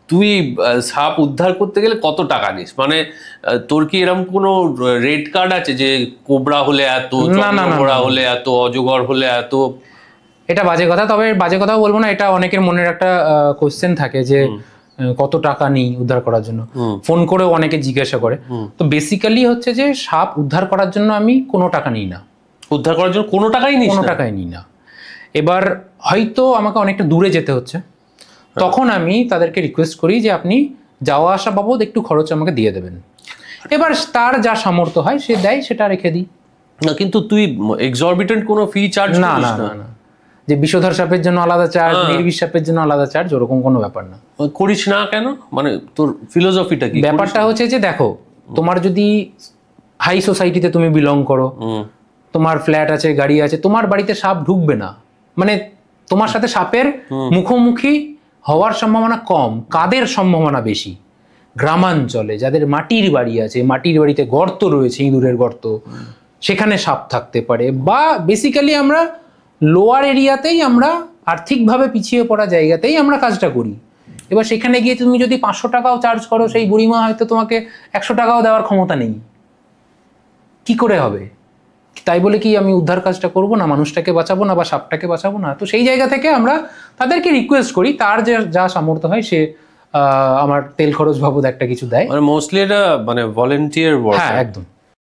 তুই সাপ উদ্ধার করতে গেলে কত টাকা নিস? মানে তোর কি এরকম কোনো রেট কার্ড আছে যে কোবরা হলে এত, চন্দ্রকোড়া হলে এত, অজগর হলে এত? এটা বাজে কথা, তবে বাজে কথাও বলবো না, এটা অনেকের মনের একটা কোশ্চেন থাকে যে কত টাকা নিই উদ্ধার করার জন্য, ফোন করেও অনেকে জিজ্ঞাসা করে। তো বেসিক্যালি হচ্ছে যে সাপ উদ্ধার করার জন্য আমি কোনো টাকা নিই না। উদ্ধার করার জন্য কোনো টাকাই নিই? কোনো টাকাই নিই না। এবার হয়তো আমাকে অনেকটা দূরে যেতে হচ্ছে, তখন আমি তাদেরকে রিকোয়েস্ট করি যে আপনি যাওয়া আসা বাবদ একটু খরচ আমাকে দিয়ে দেবেন। এবার তার যা সামর্থ্য হয় সে দেয়, সেটা রেখে দিই। না কিন্তু তুই এক্সরবিটেন্ট কোনো ফি চার্জ না না না, যে বিষধর সাপের জন্য আলাদা চার্জ, নির্বিষ সাপের জন্য আলাদা চার্জ, ওরকম কোনো ব্যাপার না। করিস না কেন? মানে তোর ফিলোসফিটা কি? ব্যাপারটা হচ্ছে যে দেখো, তোমার যদি হাই সোসাইটিতে তুমি বিলং করো, তোমার ফ্ল্যাট আছে, গাড়ি আছে, তোমার বাড়িতে সাপ ঢুকবে না, মানে তোমার সাথে সাপের মুখোমুখি হওয়ার সম্ভাবনা কম। কাদের সম্ভাবনা বেশি? গ্রামাঞ্চলে যাদের মাটির বাড়ি আছে, মাটির বাড়িতে গর্ত রয়েছে, ইঁদুরের গর্ত, সেখানে সাপ থাকতে পারে। বা বেসিক্যালি আমরা লোয়ার এরিয়াতেই, আমরা আর্থিকভাবে পিছিয়ে পড়া জায়গাতেই আমরা কাজটা করি। এবার সেখানে গিয়ে তুমি যদি 500 টাকাও চার্জ করো, সেই বুড়িমা হয়তো তোমাকে 100 টাকাও দেওয়ার ক্ষমতা নেই। কি করে হবে? তাই বলে কি আমি উদ্ধার কাজটা করব না, মানুষটাকে বাঁচাবো না বা সাপটাকে বাঁচাবো না? তো সেই জায়গা থেকে আমরা তাদেরকে রিকোয়েস্ট করি, তার যে যা সামর্থ্য হয় সে আমার তেল খরচ বাবদ একটা কিছু দেয়। মানে মোস্টলি এটা মানে ভলেন্টিয়ার ওয়ার্ক। হ্যাঁ একদম।